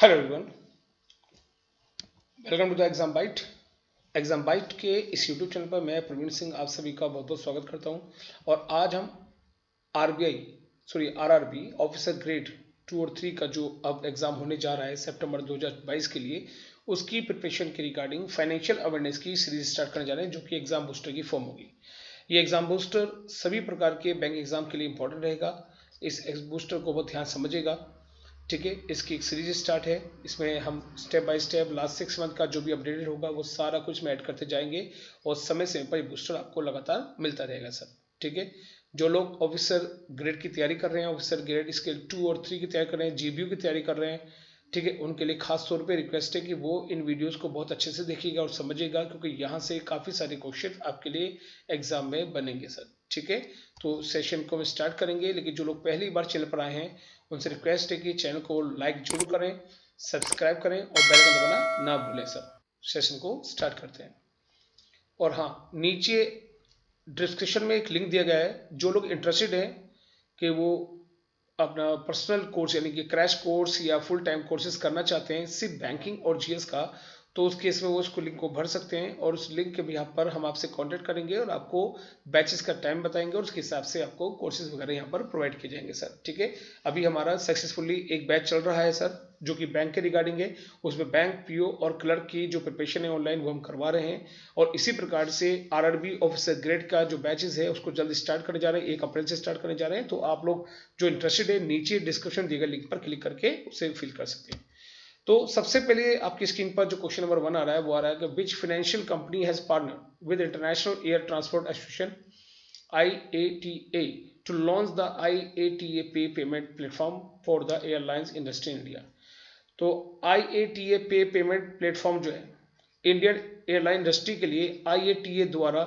Hello everyone, welcome to the exam bite. Exam bite के इस YouTube channel पर मैं प्रवीण सिंह आप सभी का बहुत बहुत स्वागत करता हूं। और आज हम आरआरबी ऑफिसर ग्रेड 2 और 3 का जो अब एग्जाम होने जा रहा है सितंबर 2022 के लिए, उसकी प्रिपरेशन के रिगार्डिंग फाइनेंशियल अवेयरनेस की सीरीज स्टार्ट करने जा रहे हैं, जो कि एग्जाम बूस्टर की फॉर्म होगी। ये एग्जाम बूस्टर सभी प्रकार के बैंक एग्जाम के लिए इंपॉर्टेंट रहेगा। इस बूस्टर को बहुत ध्यान समझिएगा, ठीक है। इसकी एक सीरीज स्टार्ट है, इसमें हम step by step last 6 month का जो भी अपडेटेड होगा वो सारा कुछ में ऐड करते जाएंगे और समय समय पर बूस्टर आपको लगातार मिलता रहेगा सर, ठीक है। जो लोग ऑफिसर ग्रेड की तैयारी कर रहे हैं, ऑफिसर ग्रेड स्केल 2 और 3 की तैयारी कर रहे हैं, जीबीयू की तैयारी कर रहे हैं, ठीक है, उनके लिए खास तौर पे रिक्वेस्ट है कि वो इन वीडियोस को बहुत अच्छे से देखिएगा और समझिएगा, क्योंकि यहाँ से काफ़ी सारे क्वेश्चन आपके लिए एग्जाम में बनेंगे सर, ठीक है। तो सेशन को हम स्टार्ट करेंगे, लेकिन जो लोग पहली बार चैनल पर आए हैं उनसे रिक्वेस्ट है कि चैनल को लाइक जरूर करें, सब्सक्राइब करें और बेल आइकन दबाना ना भूलें सर। सेशन को स्टार्ट करते हैं। और हाँ, नीचे डिस्क्रिप्शन में एक लिंक दिया गया है, जो लोग इंटरेस्टेड हैं कि वो अपना पर्सनल कोर्स यानी कि क्रैश कोर्स या फुल टाइम कोर्सेज करना चाहते हैं सिर्फ बैंकिंग और जीएस का, तो उस केस में वो उसको लिंक को भर सकते हैं और उस लिंक के यहाँ पर हम आपसे कांटेक्ट करेंगे और आपको बैचेस का टाइम बताएंगे और उसके हिसाब से आपको कोर्सेज वगैरह यहाँ पर प्रोवाइड किए जाएंगे सर, ठीक है। अभी हमारा सक्सेसफुली एक बैच चल रहा है सर, जो कि बैंक के रिगार्डिंग है। उसमें बैंक पीओ और क्लर्क की जो प्रिपरेशन है ऑनलाइन वो हम करवा रहे हैं, और इसी प्रकार से आरआरबी ऑफिसर ग्रेड का जो बैचेस है उसको जल्द स्टार्ट करने जा रहे हैं, 1 अप्रैल से स्टार्ट करने जा रहे हैं। तो आप लोग जो इंटरेस्टेड है नीचे डिस्क्रिप्शन दिए गए लिंक पर क्लिक करके उसे फिल कर सकते हैं। तो सबसे पहले आपकी स्क्रीन पर जो क्वेश्चन नंबर 1 आ रहा है वो आ रहा है कि which financial company has partner with international air transport association IATA to launch the IATA पे payment platform for the airlines industry in India. तो IATA पे पेमेंट प्लेटफॉर्म जो है इंडियन एयरलाइन इंडस्ट्री के लिए IATA द्वारा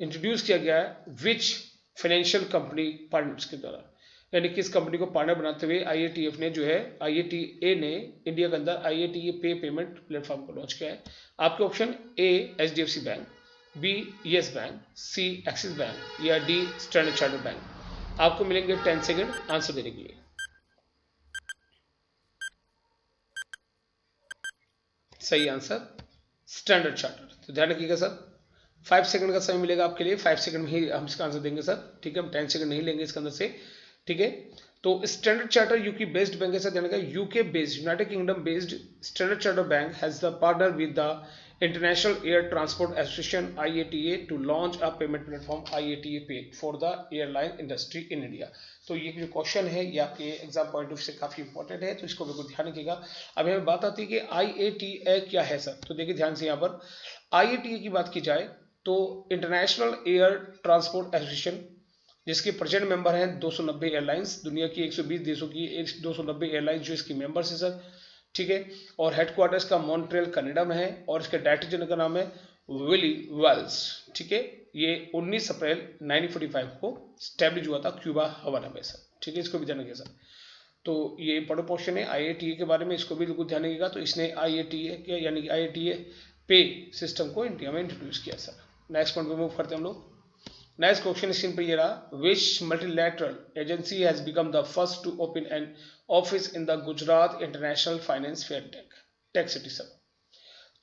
इंट्रोड्यूस किया गया है, विच फाइनेंशियल कंपनी पार्टनर्स के द्वारा, यानी कि इस कंपनी को पार्टनर बनाते हुए IATF ने जो है IATA ने इंडिया के अंदर IATA पे पेमेंट प्लेटफॉर्म को लॉन्च किया है। आपके option A HDFC bank, B Yes bank, C Axis bank या डी स्टैंडर्ड चार्टर्ड बैंक। आपको मिलेंगे 10 सेकेंड आंसर देने के लिए। सही आंसर स्टैंडर्ड चार्टर्ड। तो ध्यान रखिएगा सर, 5 सेकंड का समय मिलेगा आपके लिए, 5 सेकंड में ही हम इसका आंसर देंगे सर, ठीक है। हम 10 सेकंड नहीं लेंगे इसके अंदर से, ठीक है। तो Standard Charter UK based bank के साथ जाने का, UK based United Kingdom based Standard Charter bank has the partner with the international air transport association IATA to launch a payment platform IATA pay for the airline industry in India. तो ये जो question है ये आपके exam point of view से काफी important है, तो इसको बिल्कुल ध्यान रखिएगा। अब हमें बात आती है कि IATA क्या है सर। तो देखिए ध्यान से, यहाँ पर IATA की बात की जाए तो इंटरनेशनल एयर ट्रांसपोर्ट एसोसिएशन, जिसके प्रेजेंट मेंबर हैं 290 एयरलाइंस, दुनिया की 120 देशों की 290 एयरलाइंस जो इसकी मेंबर्स है सर, ठीक है। और हेडक्वार्टर्स का मॉन्ट्रियल कनाडा में है और इसके डायरेक्टर जनरल का नाम है विली वेल्स, ठीक है। ये 19 अप्रैल 1945 को स्टैब्लिश हुआ था क्यूबा हवाना में सर, ठीक है। इसको भी ध्यान रखिएगा सर। तो ये इंपॉर्टेंट क्वेश्चन है IATA के बारे में, इसको भी बिल्कुल ध्यान रखिएगा। तो इसने IATA के यानी कि IATA पे सिस्टम को इंडिया में इंट्रोड्यूस किया सर। नेक्स्ट पॉइंट पे मूव करते हैं हम लोग। नेक्स्ट क्वेश्चन स्क्रीन पर ये रहा, which multilateral agency has become the first to open an office in the Gujarat international finance fair tech city sir.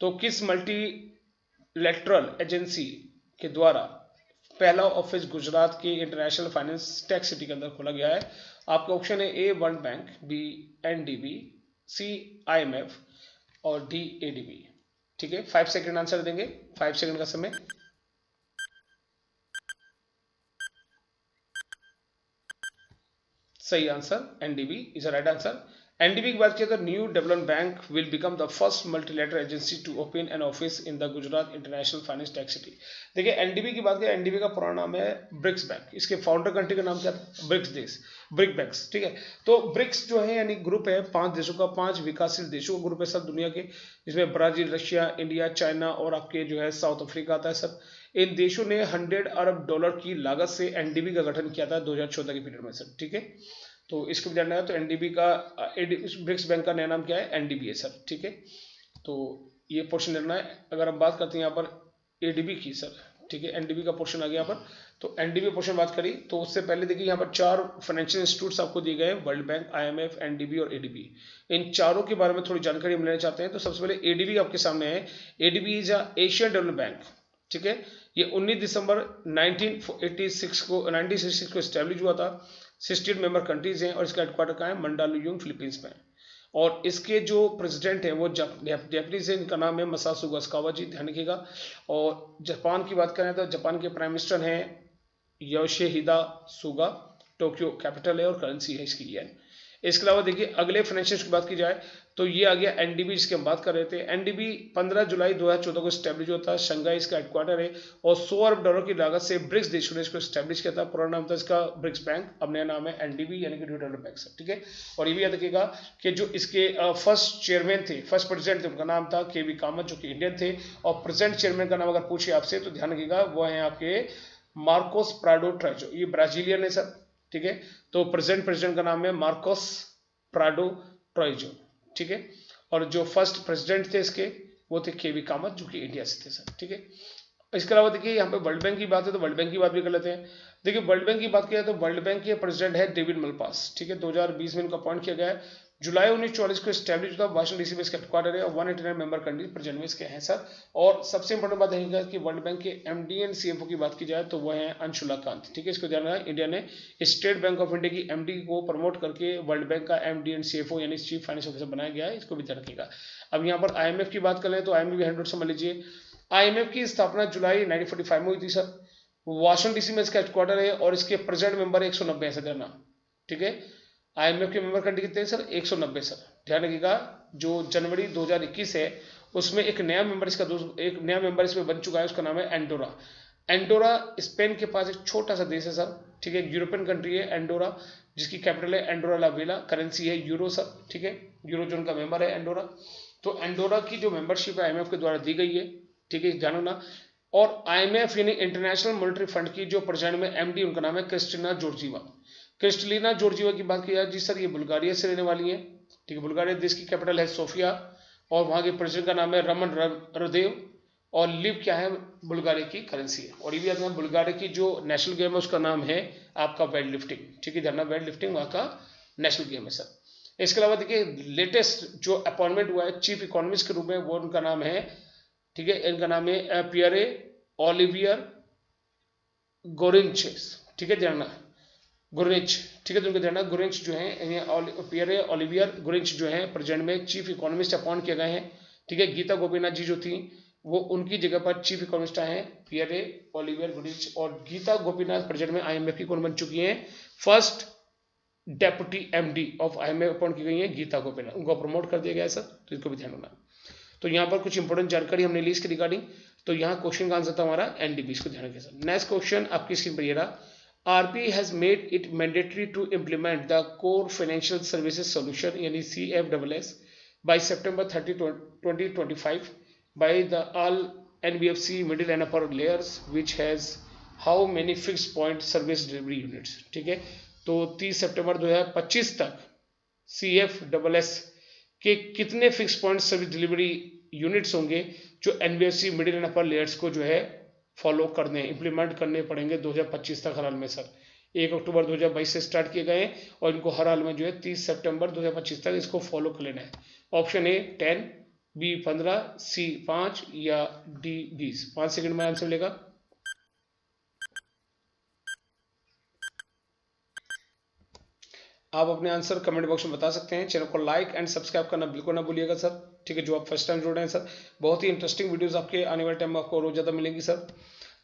तो किस मल्टीलैटरल एजेंसी के द्वारा पहला ऑफिस गुजरात के इंटरनेशनल फाइनेंस टेक सिटी के अंदर खोला गया है। आपका ऑप्शन है A world bank, B NDB, C IMF और D ADB, ठीक है। 5 सेकंड आंसर देंगे, 5 सेकंड का समय। सही answer NDB is a right answer. NDB की बात किया तो new development bank will become the first multilateral agency to open an office in the Gujarat international finance tech city. देखिए NDB की बात करें, NDB का पूरा नाम है ब्रिक्स बैंक। इसके फाउंडर कंट्री का नाम क्या था? ब्रिक्स देश, ब्रिक बैंक्स, ठीक है। तो ब्रिक्स जो है यानी ग्रुप है 5 देशों का, 5 विकासशील देशों का ग्रुप है सब दुनिया के, जिसमें ब्राजील, रशिया, इंडिया, चाइना और आपके जो है साउथ अफ्रीका आता है सब। इन देशों ने $100 अरब की लागत से NDB का गठन किया था 2014 के पीरियड में सर, ठीक है। तो इसको भी जानना है तो NDB का ब्रिक्स बैंक का नया नाम क्या है? NDB है सर, ठीक है। तो ये पोर्शन लेना है। अगर हम बात करते हैं यहाँ पर ADB की सर, ठीक है, एनडीबी का पोर्शन आ गया यहाँ पर। तो एनडीबी पोर्शन बात करी तो उससे पहले देखिए यहाँ पर 4 फाइनेंशियल इंस्टीट्यूट्स आपको दिए गए हैं, वर्ल्ड बैंक, आईएमएफ, एनडीबी और एडीबी। इन चारों के बारे में थोड़ी जानकारी हम लेना चाहते हैं। तो सबसे पहले एडीबी आपके सामने है। ADB is Asian development bank, ठीक है। ये 19 दिसंबर 1966 को स्टैब्लिश हुआ था। 68 मेंबर कंट्रीज हैं और इसका हेडक्वार्टर कहाँ है? मंडालुयुंग, फिलीपींस में। और इसके जो प्रेसिडेंट है वो जापानीज है, इनका नाम है मसासुगो असाकावा जी, ध्यान रखिएगा। और जापान की बात करें तो जापान के प्राइम मिनिस्टर हैं योशिहिदा सुगा। टोक्यो कैपिटल है और करेंसी है इसकी येन। इसके अलावा देखिए अगले फाइनेंशियल की बात की जाए तो ये आ गया एनडीबी, जिसकी हम बात कर रहे थे। एनडीबी 15 जुलाई 2014 को स्टैब्लिश होता है। शंघाई इसका हेडक्वार्टर है और $100 अरब की लागत से ब्रिक्स देशों ने इसको स्टैब्लिश किया था। पुराना नाम था इसका ब्रिक्स बैंक, अब नया नाम है एनडीबी यानी कि न्यू डेवलपमेंट बैंक, ठीक है। और ये भी याद रखिएगा कि जो इसके फर्स्ट चेयरमैन थे, फर्स्ट प्रेसिडेंट थे, उनका नाम था केवी कामत, जो कि इंडियन थे। और प्रेजेंट चेयरमैन का नाम अगर पूछे आपसे तो ध्यान रखिएगा वो है आपके मार्कोस प्राडो ट्राइजो, ये ब्राजीलियन है सर, ठीक है। तो प्रेजेंट प्रेसिडेंट का नाम है मार्कोस प्राडो ट्राइजो, ठीक है। और जो फर्स्ट प्रेसिडेंट थे इसके वो थे केवी कामत, जो कि इंडिया से थे सर, ठीक है। इसके अलावा देखिए यहाँ पे वर्ल्ड बैंक की बात है तो वर्ल्ड बैंक की बात भी कर लेते हैं। देखिए वर्ल्ड बैंक की बात किया तो वर्ल्ड बैंक के प्रेसिडेंट है डेविड मलपास, ठीक है। 2020 में इनको अपॉइंट किया गया है। जुलाई 1944 को स्टैब्लिश हुआ, वाशिंगटन डीसी में इसका हेडक्वार्टर है और 189 मेंबर कंट्रीज प्रेजेंट में इसके हैं सर। और सबसे इंपॉर्टेंट बात है कि वर्ल्ड बैंक के एमडी एंड सीएफओ की बात की जाए तो वो है अंशुला कांत, ठीक है। इसको ध्यान रखना, इंडिया ने स्टेट बैंक ऑफ इंडिया की एमडी को प्रमोट करके वर्ल्ड बैंक का एमडी एंड सीएफओ यानी चीफ फाइनेंस ऑफिसर बनाया गया है, इसको भी ध्यान रखिएगा। अब यहाँ पर आईएमएफ की बात कर लें तो आईएमएफ 100 समझ लीजिए। आईएमएफ की स्थापना जुलाई 1945 में हुई थी सर। वाशिंगटन डीसी में इसका हेडक्वार्टर है और इसके प्रेजेंट मेंबर 190 है सर, ठीक है। आईएमएफ के मेंबर कंट्री कितने हैं सर? 190 सर, ध्यान रखिएगा। जो जनवरी 2021 है उसमें एक नया मेंबर इसमें बन चुका है, उसका नाम है एंडोरा। एंडोरा स्पेन के पास एक छोटा सा देश है सर, ठीक है। यूरोपियन कंट्री है एंडोरा, जिसकी कैपिटल है एंडोरा ला वेला, करेंसी है यूरो सर, ठीक है। यूरो जोन का मेंबर है एंडोरा। तो एंडोरा की जो मेंबरशिप है आईएमएफ के द्वारा दी गई है, ठीक है, ध्यान रखना। और आईएमएफ यानी इंटरनेशनल मॉनेटरी फंड की जो प्रेजेंट में एमडी, उनका नाम है क्रिस्टिना जॉर्जीवा। क्रिस्टलिना जॉर्जीवा की बात की जाए जी सर, ये बुल्गारिया से रहने वाली है, ठीक है। बुल्गारिया देश की कैपिटल है सोफिया और वहां के प्रेसिडेंट का नाम है रमन रदेव। और लिव क्या है? बुल्गारिया की करेंसी है। और ये भी याद रखना, बुल्गारिया की जो नेशनल गेम है उसका नाम है आपका वेट लिफ्टिंग, ठीक है, ध्यान, वेट लिफ्टिंग वहां का नेशनल गेम है सर। इसके अलावा देखिए लेटेस्ट जो अपॉइंटमेंट हुआ है चीफ इकोनॉमिस्ट के रूप में, वो उनका नाम है, ठीक है, इनका नाम है पियरे ओलिवियर गोरिंचेस, ठीक है, ध्यान रखना, गुरिंच, ठीक है। तो उनका ध्यान, गुरिंच जो है पियरे ओलिवियर गुरिंच जो है प्रेजेंट में चीफ इकोनॉमिस्ट अपॉइंट किए गए हैं, ठीक है। गीता गोपीनाथ जी जो थी वो उनकी जगह पर चीफ इकोनॉमिस्ट आए हैं पियरे ओलिवियर गुरिंच। और गीता गोपीनाथ प्रेजेंट में आईएमएफ की कौन बन चुकी हैं? First deputy MD of IMF appoint की गई है गीता गोपीनाथ, उनको प्रमोट कर दिया गया है सर, तो इसको भी ध्यान रखना। तो यहाँ पर कुछ इंपोर्टेंट जानकारी हमने ली इसके रिगार्डिंग। तो यहाँ क्वेश्चन का आंसर था हमारा एनडीबी, इसको ध्यान रखिए सर। नेक्स्ट क्वेश्चन आपकी स्क्रीन पर ये रहा। RBI has made it mandatory to implement the Core Financial Services Solution यानी CFSS by September 30, 2025 by the all NBFC middle and upper layers which has how many fixed point service delivery units, ठीक है। तो 30 सितंबर 2025 तक CFSS के कितने fix point service delivery units होंगे जो NBFC middle and upper layers को जो है फॉलो करने, इंप्लीमेंट करने पड़ेंगे 2025 तक हर हाल में सर। 1 अक्टूबर 2022 से स्टार्ट किए गए और इनको हर हाल में जो है 30 सितंबर 2025 तक इसको फॉलो कर लेना है। ऑप्शन ए 10, बी 15, सी 5 या डी 20। 5 सेकंड में आंसर मिलेगा। आप अपने आंसर कमेंट बॉक्स में बता सकते हैं। चैनल को लाइक एंड सब्सक्राइब करना बिल्कुल ना भूलिएगा सर, ठीक है। जो आप फर्स्ट टाइम जुड़ रहे हैं सर, बहुत ही इंटरेस्टिंग वीडियोस आपके आने वाले टाइम में आपको रोज ज़्यादा मिलेंगी सर।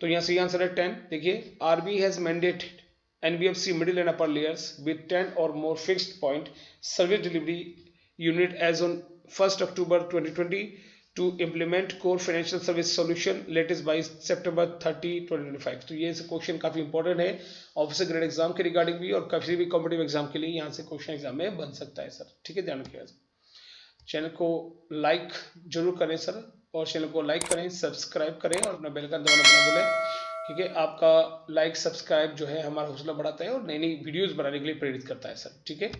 तो यहाँ सही आंसर है 10। देखिए RBI has mandated NBFC middle and upper layers with 10 और more fixed point service delivery unit as on 1 October 2020 to implement core financial service solution latest by September 30, 2025। तो ये क्वेश्चन काफी इंपॉर्टेंट है ऑफिसर ग्रेड एग्जाम के regarding भी और किसी भी कॉम्पिटिटिव एग्जाम के लिए यहाँ से क्वेश्चन एग्जाम में बन सकता है सर, ठीक है, ध्यान रखिएगा। चैनल को लाइक जरूर करें सर, और चैनल को लाइक करें, सब्सक्राइब करें और अपना बेल आइकन दबाना ना भूलें, ठीक है। आपका लाइक सब्सक्राइब जो है हमारा हौसला बढ़ाता है और नई नई वीडियोज बनाने के लिए प्रेरित करता है सर, ठीक है।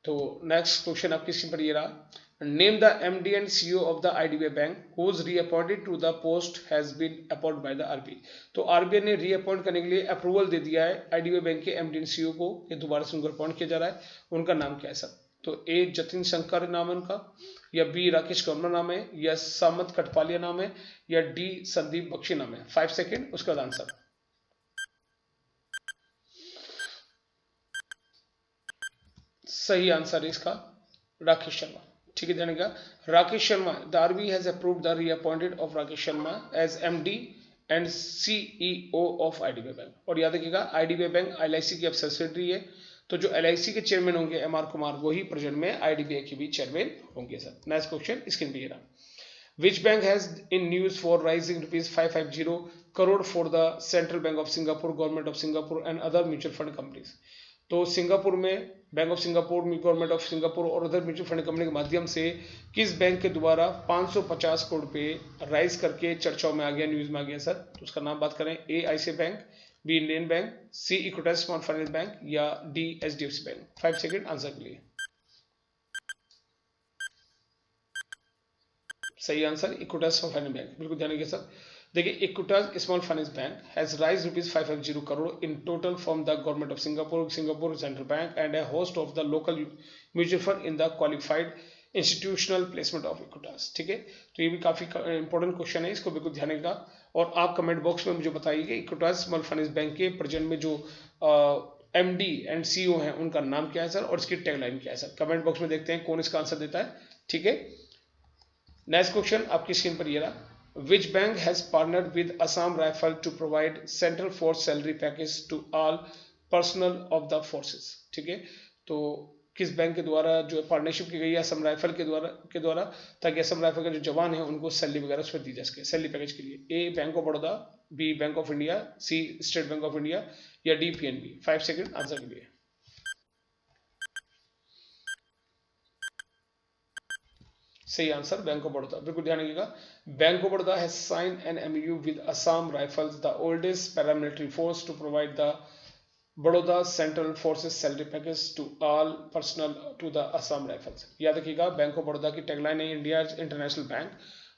तो नेक्स्ट क्वेश्चन आपकी स्क्रीन पर ये रहा। Name the MD and CEO of the IDBI Bank whose reappointed to the post has been appointed by the RBI। तो RBI ने रीअपॉइंट करने के लिए अप्रूवल दे दिया है IDBI बैंक के MD एंड CEO को, ये दोबारा से उनको अपॉइंट किया जा रहा है। उनका नाम क्या है सर? तो ए जतिन शंकर नाम है उनका, या बी राकेश कमला नाम है, या सामत कटपालिया नाम है, या डी संदीप बख्शी नाम है। 5 सेकेंड, उसका आंसर। सही आंसर है इसका राकेश शर्मा। ठीक है, ध्यान रखिएगा, Rakesh Sharma. The RBI has approved the reappointed of Rakesh Sharma as MD and CEO of IDBI bank. और याद रखिएगा आईडीबीआई बैंक एलआईसी की अब सब्सिडरी है, तो जो एलआईसी के चेयरमैन होंगे एमआर कुमार, वही प्रेजेंट में आईडीबीआई के भी चेयरमैन होंगे सर। नेक्स्ट क्वेश्चन स्क्रीन पे ये रहा। Which bank has in news for rising rupees 550 crore for the Central Bank of Singapore, Government of Singapore and other mutual fund companies? तो Singapore में bank of Singapore, government of Singapore और other mutual fund company के माध्यम से किस bank के द्वारा 550 करोड़ रुपए राइज करके चर्चाओं में आ गया, न्यूज में आ गया सर? तो उसका नाम बात करें, A ICI bank, B Indian bank, C Equitas small finance bank, या D HDFC bank. 5 second answer के लिए। सही answer Equitas small finance bank, बिल्कुल ध्यान रखिए सर। देखिए, Equitas small finance bank has raise rupees 550 crore in total from the government of Singapore, Singapore central bank and a host of the local mutual fund in the qualified institutional placement of Equitas. ठीक है, तो ये भी काफी important question है, इसको बिल्कुल ध्यान रखिएगा। और आप कमेंट बॉक्स में मुझे बताइए कि इक्विटास स्मॉल फाइनेंस बैंक के प्रेजेंट में जो एमडी एंड सीईओ हैं उनका नाम क्या है सर, और इसकी टैगलाइन क्या है सर? कमेंट बॉक्स में देखते हैं कौन इसका आंसर देता है। ठीक है, नेक्स्ट क्वेश्चन आपकी स्क्रीन पर ये रहा। Which bank has partnered with Assam Rifle to provide Central Force salary package to all personnel of the forces? ठीक है, तो किस बैंक के द्वारा जो पार्टनरशिप की गई है असम राइफल के द्वारा ताकि असम राइफल के जो जवान हैं उनको सैलरी वगैरह उसमें दी जा सके, सैलरी पैकेज के लिए? A bank of Baroda, B bank of India, C state bank of India, या डी पीएनबी। 5 सेकेंड आंसर के लिए। सही आंसर बैंक ऑफ बड़ौदा, बिल्कुल ध्यान रखिएगा। Bank of Baroda has sign an MOU with Assam Rifles, the oldest paramilitary force, to provide the Baroda central forces salary package to all personnel to the Assam Rifles. याद रखिएगा, bank of Baroda की tagline है India international bank,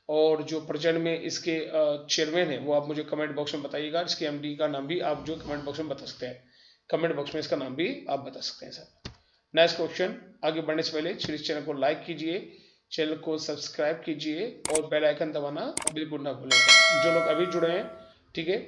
और जो present में इसके chairman है वो आप मुझे कमेंट बॉक्स में बताइएगा। इसके एमडी का नाम भी आप जो कमेंट बॉक्स में बता सकते हैं, कमेंट बॉक्स में इसका नाम भी आप बता सकते हैं सर। नेक्स्ट क्वेश्चन, आगे बढ़ने से पहले इस चैनल को लाइक कीजिए, चैनल को सब्सक्राइब कीजिए और बेल आइकन दबाना बिल्कुल ना भूलें। जो लोग अभी जुड़े हैं, ठीक है,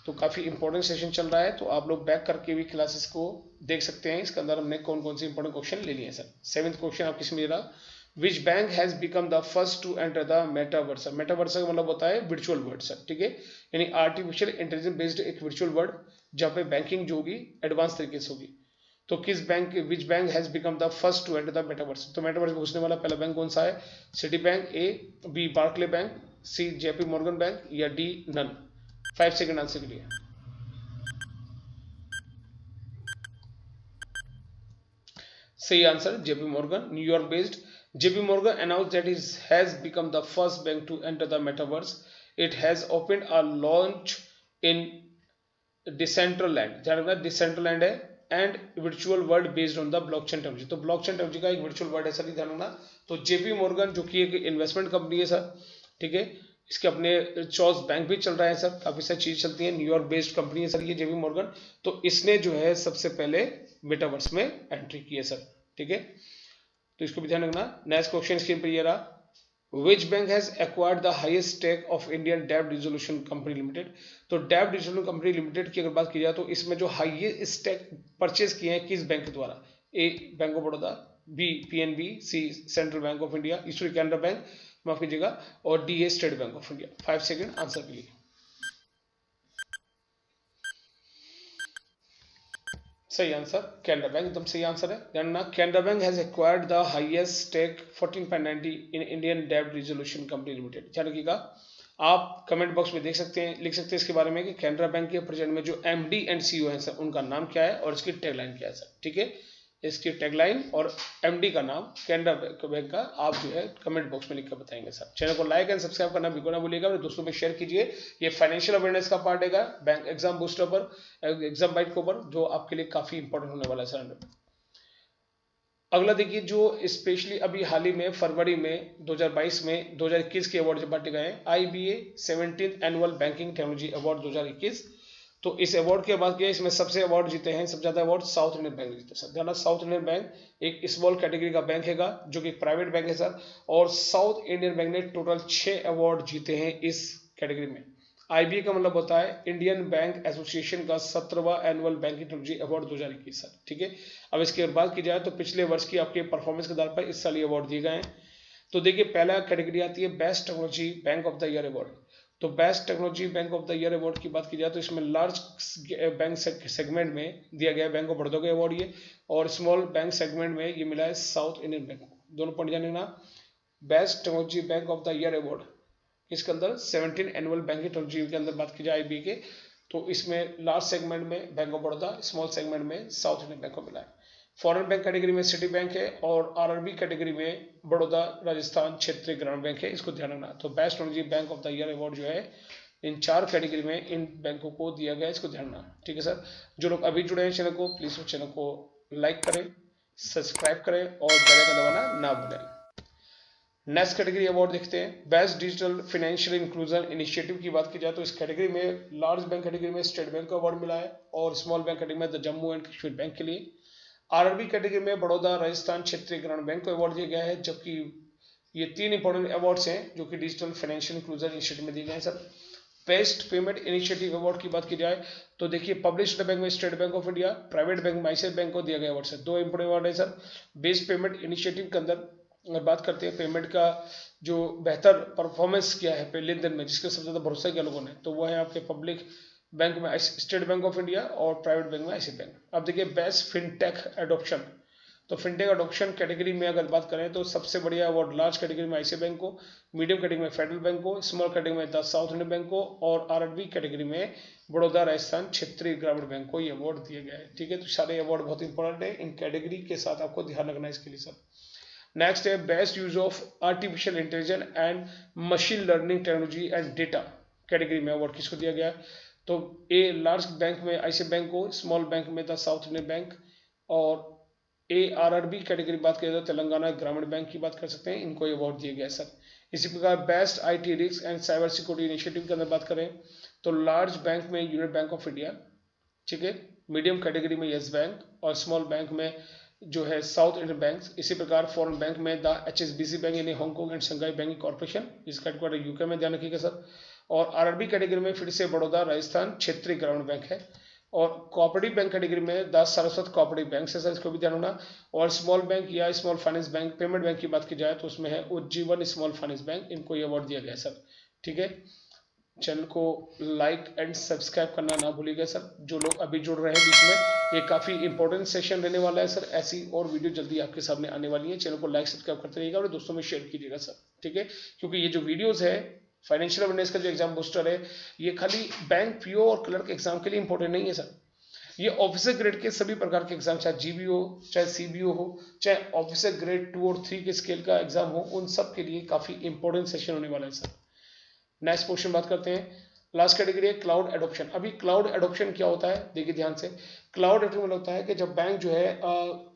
तो काफ़ी इंपॉर्टेंट सेशन चल रहा है, तो आप लोग बैक करके भी क्लासेस को देख सकते हैं। इसके अंदर हमने कौन कौन से इंपॉर्टेंट क्वेश्चन ले लिए हैं सर। 7th क्वेश्चन आपकी इसमें ये रहा। Which bank has become the first to enter the metaverse? Metaverse का मतलब होता है वर्चुअल वर्ल्ड सर। ठीक है, यानी आर्टिफिशियल इंटेलिजेंस बेस्ड एक वर्चुअल वर्ल्ड जहाँ पे बैंकिंग जो होगी एडवांस तरीके से होगी। तो किस bank, which bank has become the first to enter the metaverse? तो मेटावर्स में घुसने वाला पहला बैंक कौन सा है? Citi bank, A, B Barclay bank, C JP Morgan bank, या डी नन। 5 सेकेंड आंसर के लिए। सही answer JP Morgan, New York based. JP Morgan announced that it has become the first bank to enter the metaverse. It has opened a launch in Decentraland, ध्यान रखना Decentraland है, and virtual world based on the blockchain technology. तो blockchain technology का एक virtual world है sir, ध्यान रखना। तो जेपी मॉर्गन जो कि एक इन्वेस्टमेंट कंपनी है सर, ठीक है, इसके अपने चॉइस बैंक भी चल रहा है सर, काफी सारी चीज चलती है, न्यूयॉर्क बेस्ड कंपनी है सर ये जेपी मॉर्गन। तो इसने जो है सबसे पहले मेटावर्स में एंट्री की है सर। ठीक है, तो इसको भी ध्यान रखना। नेक्स्ट क्वेश्चन स्क्रीन पर ये रहा। Which bank has acquired the highest stake of Indian Debt Resolution Company Limited? तो डेब्ट रिजोल्यूशन कंपनी लिमिटेड की अगर बात की जाए तो इसमें जो हाईएस्ट स्टेक परचेज किए हैं किस बैंक के द्वारा? A bank of Baroda, B PNB, C central bank of India, eastern Canara bank, माफ कीजिएगा, और D a state bank of India. 5 second answer के लिए। सही आंसर कैनरा बैंक, एकदम सही आंसर है। जानना, Canara bank has acquired the highest stake 14.90 in Indian डेब्ट रिजोल्यूशन कंपनी लिमिटेड। ध्यान रखिएगा, आप कमेंट बॉक्स में देख सकते हैं, लिख सकते हैं इसके बारे में कि कैनरा बैंक के प्रेजेंट में जो एमडी एंड सीईओ हैं सर उनका नाम क्या है और इसकी टैगलाइन क्या है सर। ठीक है, इसकी टैगलाइन और एमडी का नाम कैनरा बैंक का आप जो है कमेंट बॉक्स में लिखकर बताएंगे सर। चैनल को लाइक एंड सब्सक्राइब करना बिल्कुल ना भूलिएगा, अपने दोस्तों में शेयर कीजिए। ये फाइनेंशियल अवेयरनेस का पार्ट है बैंक एग्जाम बूस्टर पर, एग्जाम बाइट के ऊपर, जो आपके लिए काफी इंपॉर्टेंट होने वाला है सर। अगला देखिए, जो स्पेशली अभी हाल ही में फरवरी में 2022 में 2021 के अवार्ड बांटे गए हैं, IBA 17th annual banking technology award 2021। तो इस अवार्ड के बाद क्या, इसमें सबसे अवार्ड जीते हैं, सबसे ज्यादा अवार्ड साउथ इंडियन बैंक जीते सर। ध्यान, साउथ इंडियन बैंक एक स्मॉल कैटेगरी का बैंक हैगा, जो कि प्राइवेट बैंक है सर, और साउथ इंडियन बैंक ने टोटल 6 अवार्ड जीते हैं इस कैटेगरी में। IBA का मतलब होता है इंडियन बैंक एसोसिएशन का 17वां annual banking technology award 2021 sir. ठीक है, अब इसके बात की जाए तो पिछले वर्ष की आपके परफॉर्मेंस के आधार पर इस साल ये अवार्ड दिए गए हैं। तो देखिए, पहला कैटेगरी आती है best technology bank of the year award. तो best technology bank of the year award की बात की जाए तो इसमें लार्ज बैंक सेगमेंट में दिया गया है बैंक ऑफ बड़ौदा का अवार्ड ये, और स्मॉल बैंक सेगमेंट में ये मिला है साउथ इंडियन बैंक को। दोनों पॉइंट जाने ना, best technology bank of the year award इसके अंदर 17 एनुअल बैंकिंग टेक्नोलॉजी के अंदर बात की जाए IBA के, तो इसमें लार्ज सेगमेंट में bank of Baroda, small segment में साउथ इंडियन बैंक को मिला है। फॉरेन बैंक कैटेगरी में सिटी बैंक है, और RRB कैटेगरी में बड़ौदा राजस्थान क्षेत्रीय ग्रामीण बैंक है, इसको ध्यान रखना। तो best technology bank of the year award जो है इन 4 कैटेगरी में इन बैंकों को दिया गया है, इसको ध्यान रखना। ठीक है सर, जो लोग अभी जुड़े हैं चैनल को, प्लीज चैनल को लाइक करें, सब्सक्राइब करें और बेल आइकन दबाना ना भूलें। नेक्स्ट कैटेगरी अवार्ड देखते हैं, best digital financial inclusion initiative की बात की जाए तो इस कैटेगरी में लार्ज बैंक कैटेगरी में स्टेट बैंक का अवार्ड मिला है, और स्मॉल बैंक कैटेगरी में the Jammu and Kashmir bank के लिए। RRB कैटेगरी में बड़ौदा राजस्थान क्षेत्रीय ग्रामीण बैंक को अवार्ड दिया गया है, जबकि ये 3 इंपॉर्टेंट अवार्ड्स हैं जो कि डिजिटल फाइनेंशियल इंक्लूजन इनिशिएटिव में दिए गए हैं sir. Best payment initiative award की बात की जाए तो देखिए, पब्लिश्ड बैंक में state bank of India, private bank में ICICI बैंक को दिया गया अवार्ड है। 2 इंपॉर्टेंट अवार्ड है सर। बेस्ट पेमेंट इनिशिएटिव के अंदर अगर बात करते हैं पेमेंट का जो बेहतर परफॉर्मेंस किया है पे लेन देन में, जिसके सबसे ज्यादा भरोसा किया लोगों ने, तो वो है आपके पब्लिक बैंक में स्टेट बैंक ऑफ इंडिया और प्राइवेट बैंक में ICICI बैंक। अब देखिए, बेस्ट फिनटेक एडॉप्शन, तो फिनटेक एडॉप्शन कैटेगरी में अगर बात करें तो सबसे बढ़िया अवार्ड लार्ज कैटेगरी में ICICI बैंक को, मीडियम कैटेगरी में फेडरल बैंक को, स्मॉल कैटेगरी में द साउथ इंडियन बैंक को, और RRB कैटेगरी में बड़ौदा राजस्थान क्षेत्रीय ग्रामीण बैंक को ये अवार्ड दिया गया है। ठीक है, तो सारे अवार्ड बहुत इंपॉर्टेंट है, इन कैटेगरी के साथ आपको ध्यान रखना है इसके लिए सर। नेक्स्ट है best use of artificial intelligence and machine learning technology and data category में अवार्ड किसको दिया गया है, तो लार्ज बैंक में ICICI बैंक को, स्मॉल बैंक में द साउथ इंडियन बैंक, और RRB कैटेगरी बात करें तो तेलंगाना ग्रामीण बैंक की बात कर सकते हैं, इनको अवार्ड दिया गया है सर। इसी प्रकार best IT risk and cyber security initiative के अंदर बात करें तो लार्ज बैंक में यूनियन बैंक ऑफ इंडिया, ठीक है, मीडियम कैटेगरी में येस बैंक, और स्मॉल बैंक में जो है साउथ इंडियन बैंक। इसी प्रकार फॉरेन बैंक में द HSBC बैंक यानी Hong Kong and Shanghai banking corporation, जिसका हेडक्वार्टर UK में, ध्यान रखिएगा सर। और RRB कैटेगरी में फिर से बड़ौदा राजस्थान क्षेत्रीय ग्रामीण बैंक है, और कोऑपरेटिव बैंक कैटेगरी में द सरस्वत कोऑपरेटिव बैंक है सर, इसको भी ध्यान रखना। और स्मॉल बैंक या small finance bank, payment bank की बात की जाए तो उसमें है उज्जीवन स्मॉल फाइनेंस बैंक, इनको ये अवार्ड दिया गया सर। ठीक है, चैनल को लाइक एंड सब्सक्राइब करना ना भूलिएगा सर। जो लोग अभी जुड़ रहे हैं बीच में, ये काफ़ी इंपॉर्टेंट सेशन रहने वाला है सर। ऐसी और वीडियो जल्दी आपके सामने आने वाली है। चैनल को लाइक सब्सक्राइब करते रहिएगा और दोस्तों में शेयर कीजिएगा सर। ठीक है, क्योंकि ये जो वीडियोज़ है फाइनेंशियल अवेयरनेस का जो एग्जाम बूस्टर है, ये खाली बैंक PO और क्लर्क एग्जाम के लिए इंपॉर्टेंट नहीं है सर। ये ऑफिसर ग्रेड के सभी प्रकार के एग्जाम, चाहे GB हो, चाहे CBO हो, चाहे ऑफिसर ग्रेड 2 और 3 के स्केल का एग्जाम हो, उन सब के लिए काफ़ी इंपॉर्टेंट सेशन होने वाला है सर। नेक्स्ट क्वेश्चन बात करते हैं, लास्ट कैटेगरी है क्लाउड एडॉप्शन। अभी क्लाउड एडॉप्शन क्या होता है, देखिए ध्यान से। क्लाउड एडॉप्शन होता है कि जब बैंक जो है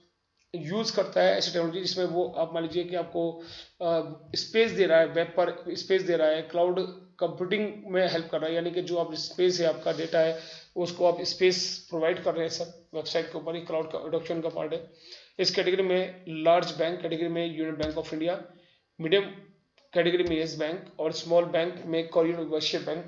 यूज करता है ऐसी टेक्नोलॉजी जिसमें वो, आप मान लीजिए कि आपको स्पेस दे रहा है, वेब पर स्पेस दे रहा है, क्लाउड कंप्यूटिंग में हेल्प कर रहा है, यानी कि जो आप स्पेस है, आपका डेटा है, उसको आप स्पेस प्रोवाइड कर रहे हैं सर वेबसाइट के ऊपर ही, क्लाउड का एडॉप्शन का पार्ट है। इस कैटेगरी में लार्ज बैंक कैटेगरी में union bank of India, medium category में येस बैंक, और स्मॉल बैंक में कोरियन वैश्य बैंक,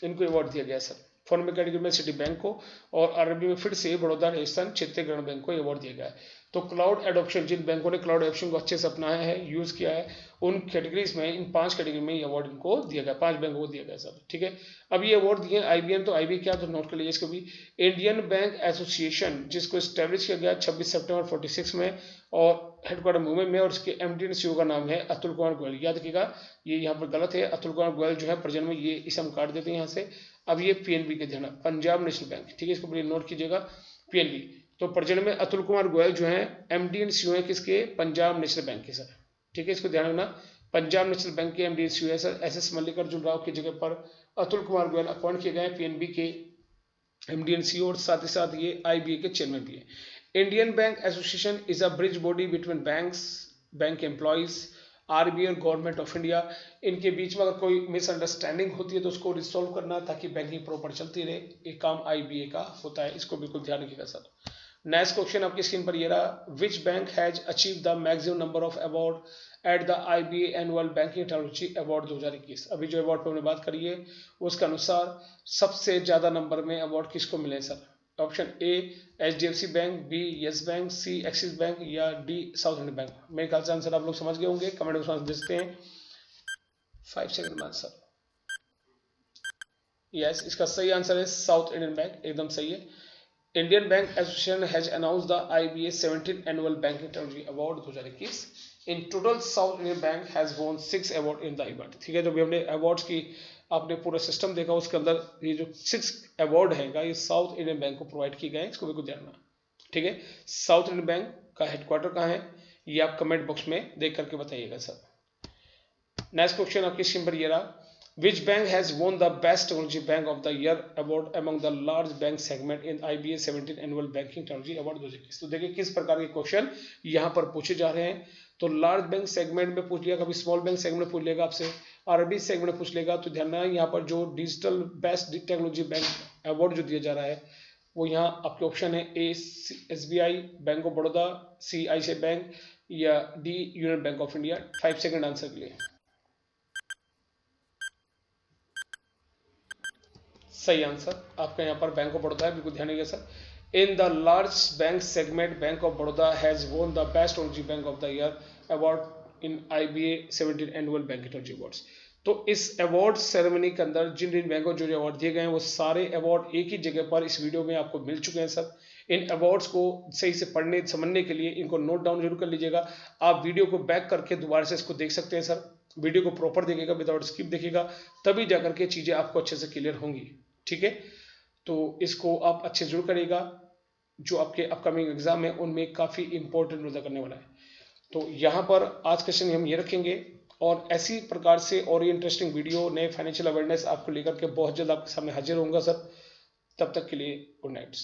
इनको अवार्ड दिया गया सर। फॉरेन में कैटेगरी में सिटी बैंक को, और RRB में फिर से बड़ौदा राजस्थान क्षेत्रीय ग्रामीण बैंक को अवार्ड दिया गया है। तो क्लाउड एडॉप्शन, जिन बैंकों ने क्लाउड एडॉप्शन को अच्छे से अपनाया है, यूज किया है, उन कैटेगरीज में, इन 5 कैटेगरी में ये अवार्ड इनको दिया गया, 5 बैंकों को दिया गया सर। ठीक है, अब ये अवार्ड दिए IBM, तो IBM क्या, तो नोट कर लीजिए इसको भी। इंडियन बैंक एसोसिएशन, जिसको स्टैब्लिश किया गया 26 सितंबर 46 में, और हेडक्वार्टर मुंबई में, और इसके MD CEO का नाम है अतुल कुमार गोयल। याद रखिएगा, ये यहाँ पर गलत है, अतुल कुमार गोयल जो है प्रेजेंट में, ये इसे हम काट देते हैं यहाँ से। अब ये PNB के ध्यान, पंजाब नेशनल बैंक, ठीक है, इसको बड़े नोट कीजिएगा, PNB। तो प्रेजेंट में अतुल कुमार गोयल जो है MD एंड CEO है किसके, पंजाब नेशनल बैंक के सर। ठीक है, इसको ध्यान रखना, पंजाब नेशनल बैंक के MD एंड CEO है सर। SS मल्लिकार्जुन राव की जगह पर अतुल कुमार गोयल अपॉइंट किए गए PNB के MD एंड CEO, और साथ ही साथ ये IBA के चेयरमैन भी है। Indian bank association is a bridge body between banks, bank employees, RBI और गवर्नमेंट ऑफ इंडिया। इनके बीच में अगर कोई मिसअंडरस्टैंडिंग होती है तो उसको रिसॉल्व करना ताकि बैंकिंग प्रॉपर चलती रहे, एक काम आईबीए का होता है, इसको बिल्कुल ध्यान रखिएगा सर। नेक्स्ट क्वेश्चन आपकी स्क्रीन पर ये रहा, which bank has achieve the maximum number of award at the IBA annual banking technology award 2021। अभी जो अवार्ड पर हमने बात करी है उसके अनुसार सबसे ज्यादा नंबर में अवार्ड किसको मिले sir? Option A HDFC bank, B Yes bank, C Axis bank या डी साउथ इंडियन बैंक। मेरे ख्याल से आंसर आप लोग समझ गए होंगे, कमेंट बॉक्स में दे सकते हैं। 5 सेकंड में आंसर। यस, इसका सही आंसर है साउथ इंडियन बैंक, एकदम सही है। Indian bank association has announced the IBA 17th annual banking technology award 2021। In total south Indian bank has won 6 award in the event. ठीक है, जो भी हमने अवार्ड्स की आपने पूरा सिस्टम देखा उसके अंदर ये जो 6 अवार्ड है ये साउथ इंडियन बैंक को प्रोवाइड किए गए हैं, इसको बिल्कुल ध्यान रखना। ठीक है, साउथ इंडियन बैंक का हेडक्वार्टर कहाँ है ये आप कमेंट बॉक्स में देख करके बताइएगा सर। नेक्स्ट क्वेश्चन आपकी स्क्रीन पर ये रहा, Which bank has won the Best Technology Bank of the Year award among the large bank segment in IBA 17 Annual Banking Technology Award 2021। तो देखिए किस प्रकार के क्वेश्चन यहाँ पर पूछे जा रहे हैं। तो लार्ज बैंक सेगमेंट में पूछ लिया, कभी स्मॉल बैंक सेगमेंट में पूछ लेगा आपसे, आरबी सेगमेंट में पूछ लेगा। तो ध्यान रखना यहाँ पर जो digital best technology bank award जो दिया जा रहा है वो यहाँ आपके ऑप्शन है A SBI, bank of Baroda, C ICI bank या D union bank of India. 5 second answer के लिए। सही आंसर आपका यहाँ पर बैंक ऑफ बड़ौदा है, बिल्कुल ध्यान रखिएगा sir. In the large bank segment bank of Baroda has won the best technology bank of the year award in IBA 17 annual bank technology awards. तो इस अवार्ड सेरेमनी के अंदर जिन जिन बैंकों जो अवार्ड दिए गए हैं वो सारे अवार्ड एक ही जगह पर इस वीडियो में आपको मिल चुके हैं सर। इन अवार्ड्स को सही से पढ़ने समझने के लिए इनको नोट डाउन जरूर कर लीजिएगा। आप वीडियो को बैक करके दोबारा से इसको देख सकते हैं सर। वीडियो को प्रॉपर देखिएगा, विदाउट स्किप देखिएगा, तभी जाकर के चीजें आपको अच्छे से क्लियर होंगी। ठीक है, तो इसको आप अच्छे जरूर करिएगा, जो आपके अपकमिंग एग्जाम है उनमें काफी इंपॉर्टेंट रोल करने वाला है। तो यहाँ पर आज का सेशन हम ये रखेंगे और ऐसी प्रकार से और ये इंटरेस्टिंग वीडियो नए फाइनेंशियल अवेयरनेस आपको लेकर के बहुत जल्द आपके सामने हाजिर होऊंगा सर। तब तक के लिए गुड नाइट।